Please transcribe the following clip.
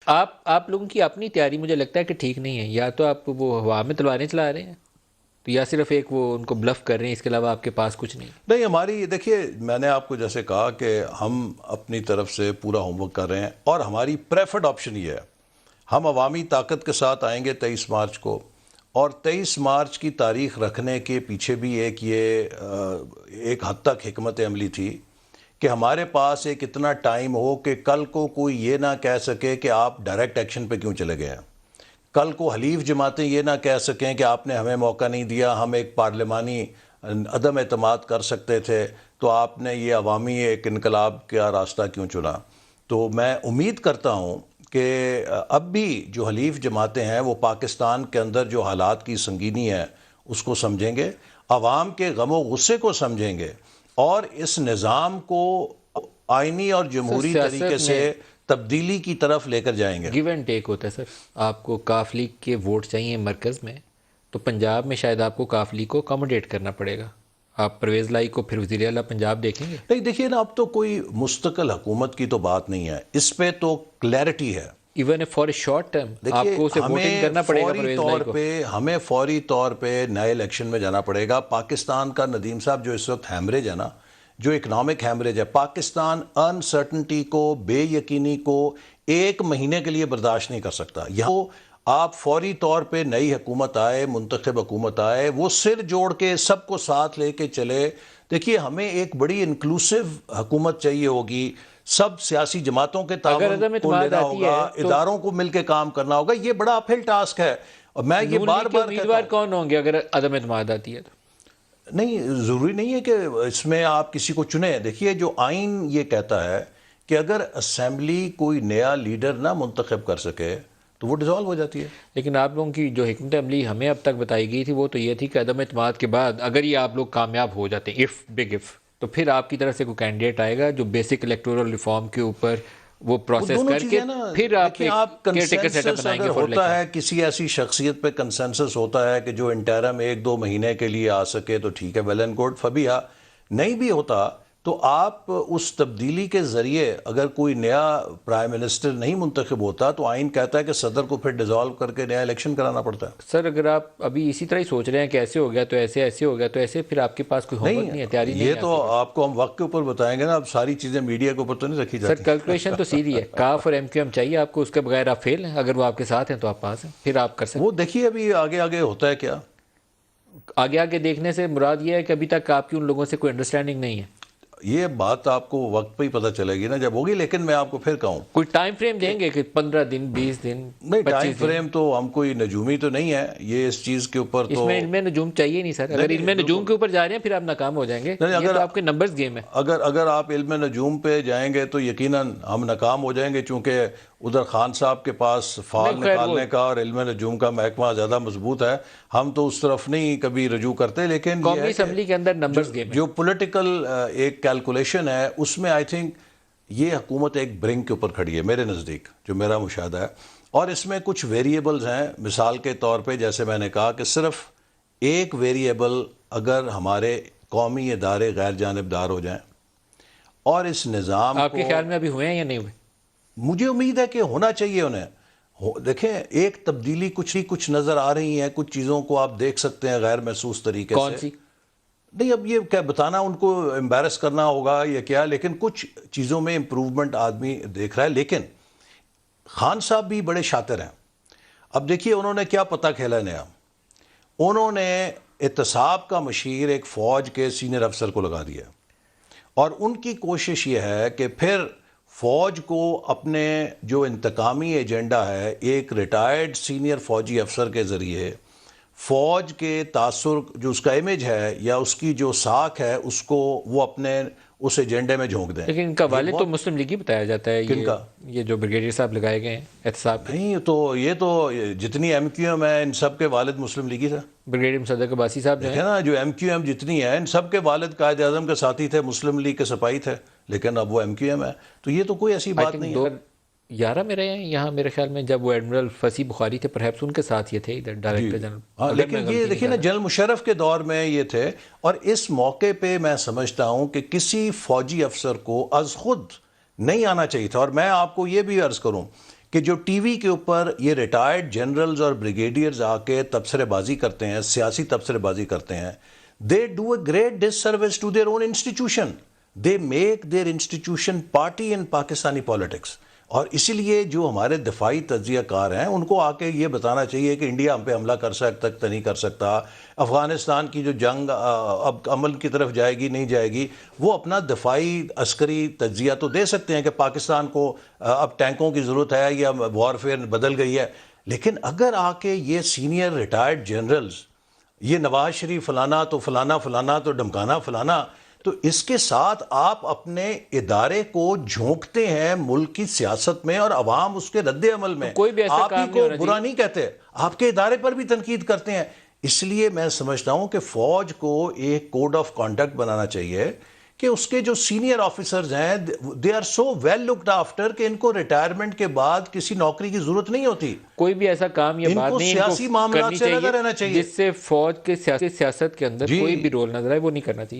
آپ لوگوں کی اپنی تیاری مجھے لگتا ہے کہ ٹھیک نہیں ہے. یا تو آپ وہ ہوا میں تلواریں چلا رہے ہیں، تو یا صرف ایک وہ ان کو بلف کر رہے ہیں، اس کے علاوہ آپ کے پاس کچھ نہیں. نہیں، ہماری دیکھیے، میں نے آپ کو جیسے کہا کہ ہم اپنی طرف سے پورا ہوم ورک کر رہے ہیں، اور ہماری پریفرڈ آپشن یہ ہے، ہم عوامی طاقت کے ساتھ آئیں گے 23 مارچ کو. اور 23 مارچ کی تاریخ رکھنے کے پیچھے بھی ایک حد تک حکمت عملی تھی کہ ہمارے پاس ایک اتنا ٹائم ہو کہ کل کو کوئی یہ نہ کہہ سکے کہ آپ ڈائریکٹ ایکشن پہ کیوں چلے گئے ہیں. کل کو حلیف جماعتیں یہ نہ کہہ سکیں کہ آپ نے ہمیں موقع نہیں دیا، ہم ایک پارلیمانی عدم اعتماد کر سکتے تھے، تو آپ نے یہ عوامی ایک انقلاب کا راستہ کیوں چنا. تو میں امید کرتا ہوں کہ اب بھی جو حلیف جماعتیں ہیں وہ پاکستان کے اندر جو حالات کی سنگینی ہے اس کو سمجھیں گے، عوام کے غم و غصے کو سمجھیں گے، اور اس نظام کو آئینی اور جمہوری طریقے سیاست سے میں تبدیلی کی طرف لے کر جائیں گے. گیو اینڈ ٹیک ہوتا ہے سر. آپ کو کاف لیگ کے ووٹ چاہیے مرکز میں، تو پنجاب میں شاید آپ کو کاف لیگ کو اکاموڈیٹ کرنا پڑے گا. آپ پرویز لائی کو پھر وزیر اعلیٰ پنجاب دیکھیں گے؟ نہیں، دیکھیے نا، اب تو کوئی مستقل حکومت کی تو بات نہیں ہے، اس پہ تو کلیئرٹی ہے. Even for a short term آپ دیکھیے، کو اسے ووٹنگ کرنا پڑے گا پرویز لائی کو. ہمیں فوری طور پہ نئے الیکشن میں جانا پڑے گا. پاکستان کا ندیم صاحب جو اس وقت ہیمریج ہے نا، جو اکنامک ہیمریج ہے، پاکستان انسرٹنٹی کو، بے یقینی کو 1 مہینے کے لیے برداشت نہیں کر سکتا. یہاں آپ فوری طور پہ نئی حکومت آئے، منتخب حکومت آئے، وہ سر جوڑ کے سب کو ساتھ لے کے چلے. دیکھیے، ہمیں ایک بڑی انکلوسیو حکومت چاہیے ہوگی، سب سیاسی جماعتوں کے اگر تعاون عدم کو اعتماد لینا آتی ہوگا، ہے تو اداروں کو مل کے کام کرنا ہوگا. یہ بڑا اپہل ٹاسک ہے، اور میں یہ نون بار لیگ کے بار کہتا امیدوار ہوں. کون ہوں گے اگر عدم اعتماد آتی ہے تو؟ نہیں، ضروری نہیں ہے کہ اس میں آپ کسی کو چنیں. دیکھیے، جو آئین یہ کہتا ہے کہ اگر اسمبلی کوئی نیا لیڈر نہ منتخب کر سکے تو وہ ڈیزالو ہو جاتی ہے. لیکن آپ لوگوں کی جو حکمت عملی ہمیں اب تک بتائی گئی تھی وہ تو یہ تھی کہ عدم اعتماد کے بعد اگر یہ آپ لوگ کامیاب ہو جاتے ہیں، بگ اف، تو پھر آپ کی طرف سے کوئی کینڈیڈیٹ آئے گا جو بیسک الیکٹورل ریفارم کے اوپر وہ وہ پروسیس دونوں کر کے چیزیں نا. پھر آپ دیکھیں، ایک آپ caretaker set up consensus بنائیں اگر گے فار ہوتا الیکشن. ہے، کسی ایسی شخصیت پہ کنسنسس ہوتا ہے کہ جو انٹرم 1-2 مہینے کے لیے آ سکے تو ٹھیک ہے، ویل اینڈ گڈ. فبیہ نہیں بھی ہوتا تو آپ اس تبدیلی کے ذریعے اگر کوئی نیا پرائم منسٹر نہیں منتخب ہوتا تو آئین کہتا ہے کہ صدر کو پھر ڈیزالو کر کے نیا الیکشن کرانا پڑتا ہے. سر اگر آپ ابھی اسی طرح ہی سوچ رہے ہیں کہ ایسے ہو گیا تو ایسے، ایسے ہو گیا تو ایسے، پھر آپ کے پاس کوئی ہوم ورک نہیں، نہیں ہے، تیاری نہیں یہ ہے آپ تو کے پاس. آپ کو ہم وقت کے اوپر بتائیں گے نا. اب ساری چیزیں میڈیا کے اوپر تو نہیں رکھی سر جاتی. کیلکولیشن تو سیدھی ہے، کاف اور ایم کیو ایم چاہیے آپ کو، اس کے بغیر آپ فیل ہیں. اگر وہ آپ کے ساتھ ہیں تو آپ پاس ہیں، پھر آپ کر سکتے وہ دیکھیے ابھی آگے آگے ہوتا ہے کیا. ہیں. آگے آگے دیکھنے سے مراد یہ ہے کہ ابھی تک آپ کی ان لوگوں سے کوئی انڈرسٹینڈنگ نہیں ہے. یہ بات آپ کو وقت پہ ہی پتہ چلے گی نا جب ہوگی. لیکن میں آپ کو پھر کہوں، کوئی ٹائم فریم دیں گے کہ 15 دن، 20 دن، نہیں، ٹائم 25 دن؟ فریم تو ہم کوئی نجومی تو نہیں ہے یہ اس چیز کے اوپر اس تو. میں علم نجوم چاہیے نہیں سر. نہیں اگر نہیں، علم نجوم بالکل کے اوپر جا رہے ہیں پھر آپ ناکام ہو جائیں گے. نہیں. یہ تو آپ کے نمبرز گیم ہے. اگر آپ علم نجوم پہ جائیں گے تو یقیناً ہم ناکام ہو جائیں گے، چونکہ ادھر خان صاحب کے پاس نہیں فعال خیر، وہ نکالنے کا اور علم نجوم کا محکمہ زیادہ مضبوط ہے. ہم تو اس طرف نہیں کبھی رجوع کرتے. لیکن یہ قومی ہے کہ اسمبلی کے اندر نمبرز گیم ہے. جو پولیٹیکل ایک کیلکولیشن ہے اس میں آئی تھنک یہ حکومت ایک برنگ کے اوپر کھڑی ہے میرے نزدیک، جو میرا مشاہدہ ہے. اور اس میں کچھ ویریبلز ہیں. مثال کے طور پہ جیسے میں نے کہا کہ صرف ایک ویریبل اگر ہمارے قومی ادارے غیر جانبدار ہو جائیں اور اس نظام آپ کے کو، خیال میں ابھی ہوئے ہیں یا نہیں ہوئے؟ مجھے امید ہے کہ ہونا چاہیے انہیں. دیکھیں، ایک تبدیلی کچھ نظر آ رہی ہیں، کچھ چیزوں کو آپ دیکھ سکتے ہیں غیر محسوس طریقے کون سے. سی؟ نہیں، اب یہ کیا بتانا ان کو امبیرس کرنا ہوگا یا کیا، لیکن کچھ چیزوں میں امپروومنٹ آدمی دیکھ رہا ہے. لیکن خان صاحب بھی بڑے شاطر ہیں. اب دیکھیے انہوں نے کیا پتہ کھیلا نیا. انہوں نے احتساب کا مشیر ایک فوج کے سینئر افسر کو لگا دیا، اور ان کی کوشش یہ ہے کہ پھر فوج کو اپنے جو انتقامی ایجنڈا ہے ایک ریٹائرڈ سینئر فوجی افسر کے ذریعے فوج کے تاثر، جو اس کا امیج ہے یا اس کی جو ساکھ ہے، اس کو وہ اپنے اس ایجنڈے میں جھونک دیں. لیکن ان کا یہ والد تو بہت. مسلم لیگی بتایا جاتا ہے. کن کا؟ یہ جو بریگیڈیئر صاحب لگائے گئے ہیں احتساب کے، نہیں، تو یہ تو جتنی ایم کیو ایم ہے ان سب کے والد مسلم لیگی تھے. بریگیڈیئر مصدق عباسی صاحب جو ہیں. دیکھیں نا، جو ایم کیو ایم جتنی ہے ان سب کے والد قائد اعظم کے ساتھی تھے، مسلم لیگ کے سپاہی تھے، لیکن اب وہ ایم کیو ایم ہے. تو یہ تو کوئی ایسی آئی بات تھنک نہیں ہے. 2011 میں رہے ہیں یہاں میرے خیال میں، جب وہ ایڈمرل فصیح بخاری تھے، پرہیپس ان کے ساتھ یہ تھے ادھر جی، ڈائریکٹر جنرل. ہاں. اگر میں لیکن یہ غلطی نہیں دیکھیں کر نا، رہا. جنرل مشرف کے دور میں یہ تھے. اور اس موقع پہ میں سمجھتا ہوں کہ کسی فوجی افسر کو از خود نہیں آنا چاہیے تھا. اور میں آپ کو یہ بھی عرض کروں کہ جو ٹی وی کے اوپر یہ ریٹائرڈ جنرلز اور بریگیڈیئرز آ کے تبصرے بازی کرتے ہیں، سیاسی تبصرے بازی کرتے ہیں، they do a great disservice to their own institution. They make their institution party in Pakistani politics. اور اسی لیے جو ہمارے دفاعی تجزیہ کار ہیں ان کو آ کے یہ بتانا چاہیے کہ انڈیا ہم پہ حملہ کر سکتا نہیں کر سکتا، افغانستان کی جو جنگ اب عمل کی طرف جائے گی نہیں جائے گی، وہ اپنا دفاعی عسکری تجزیہ تو دے سکتے ہیں کہ پاکستان کو اب ٹینکوں کی ضرورت ہے یا وار فیئر بدل گئی ہے. لیکن اگر آ کے یہ سینئر ریٹائرڈ جنرلز یہ نواز شریف فلانا تو فلانا فلانا تو ڈمکانا فلانا، تو اس کے ساتھ آپ اپنے ادارے کو جھونکتے ہیں ملک کی سیاست میں اور عوام اس کے رد عمل میں. کوئی بھی ایسا آپ کام ہی نہیں کو ہونا برا چاہیے. نہیں کہتے، آپ کے ادارے پر بھی تنقید کرتے ہیں. اس لیے میں سمجھتا ہوں کہ فوج کو ایک کوڈ آف کانڈکٹ بنانا چاہیے کہ اس کے جو سینئر آفیسرز ہیں they are so well looked after کہ ان کو ریٹائرمنٹ کے بعد کسی نوکری کی ضرورت نہیں ہوتی. کوئی بھی ایسا کام یا ان بات کو نہیں سیاسی معاملات کرنی سے لگا رہنا چاہیے جس سے فوج کے سیاست کے اندر جی. کوئی بھی رول نظر آئے وہ نہیں کرنا چاہیے.